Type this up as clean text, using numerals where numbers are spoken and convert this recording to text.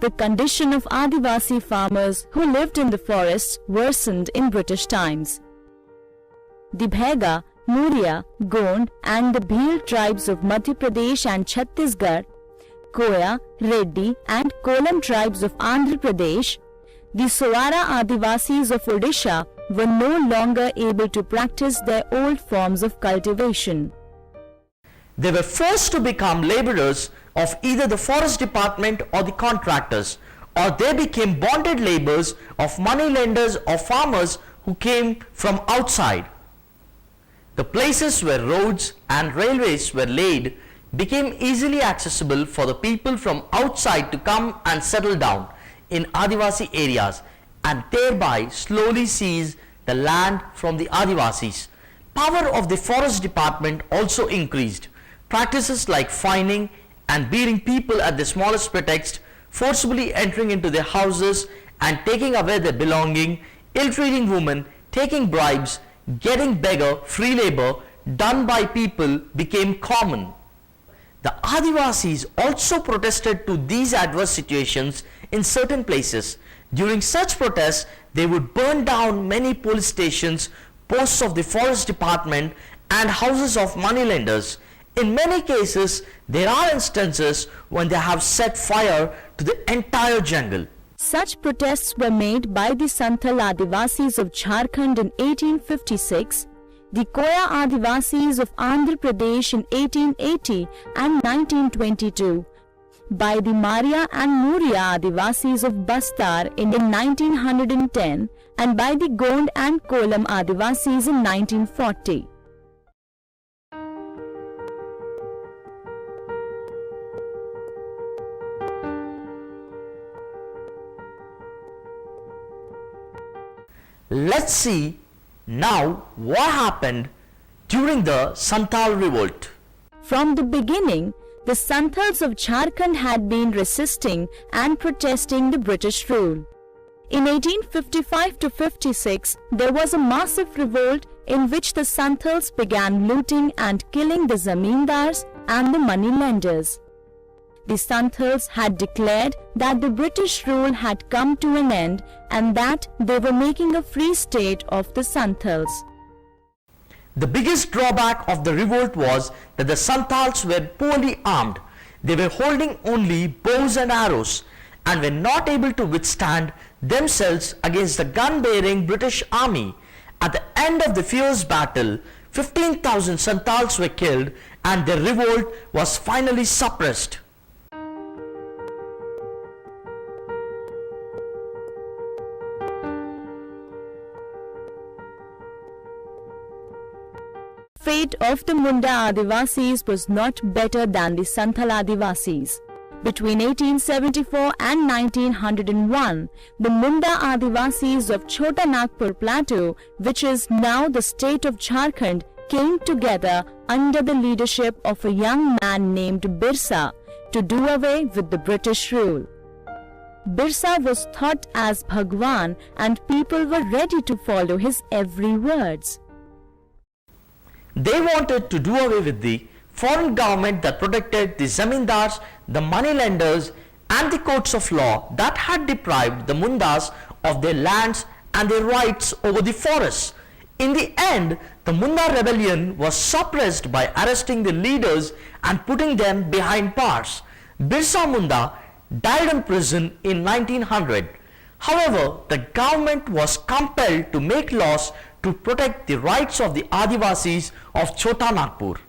the condition of Adivasi farmers who lived in the forests worsened in British times. The Bhega, Muria, Gond and the Bhil tribes of Madhya Pradesh and Chhattisgarh, Koya, Reddy and Kolam tribes of Andhra Pradesh, the Sowara Adivasis of Odisha were no longer able to practice their old forms of cultivation. They were forced to become laborers of either the forest department or the contractors, or they became bonded laborers of moneylenders or farmers who came from outside. The places where roads and railways were laid became easily accessible for the people from outside to come and settle down in Adivasi areas and thereby slowly seize the land from the Adivasis. Power of the forest department also increased. Practices like fining and beating people at the smallest pretext, forcibly entering into their houses and taking away their belonging, ill-treating women, taking bribes, getting beggar, free labor done by people became common. The Adivasis also protested to these adverse situations in certain places. During such protests, they would burn down many police stations, posts of the forest department and houses of moneylenders. In many cases, there are instances when they have set fire to the entire jungle. Such protests were made by the Santhal Adivasis of Jharkhand in 1856, the Koya Adivasis of Andhra Pradesh in 1880 and 1922, by the Maria and Muria Adivasis of Bastar in 1910 and by the Gond and Kolam Adivasis in 1940. Let's see now what happened during the Santhal revolt. From the beginning, the Santhals of Jharkhand had been resisting and protesting the British rule. In 1855 to 56, there was a massive revolt in which the Santhals began looting and killing the zamindars and the moneylenders. The Santhals had declared that the British rule had come to an end and that they were making a free state of the Santhals. The biggest drawback of the revolt was that the Santhals were poorly armed. They were holding only bows and arrows and were not able to withstand themselves against the gun-bearing British army. At the end of the fierce battle, 15,000 Santhals were killed and the revolt was finally suppressed. Fate of the Munda Adivasis was not better than the Santhal Adivasis. Between 1874 and 1901, the Munda Adivasis of Chota Nagpur Plateau, which is now the state of Jharkhand, came together under the leadership of a young man named Birsa to do away with the British rule. Birsa was thought as Bhagwan and people were ready to follow his every words. They wanted to do away with the foreign government that protected the zamindars, the moneylenders and the courts of law that had deprived the Mundas of their lands and their rights over the forests. In the end, the Munda rebellion was suppressed by arresting the leaders and putting them behind bars. Birsa Munda died in prison in 1900. However, the government was compelled to make laws to protect the rights of the Adivasis of Chota Nagpur.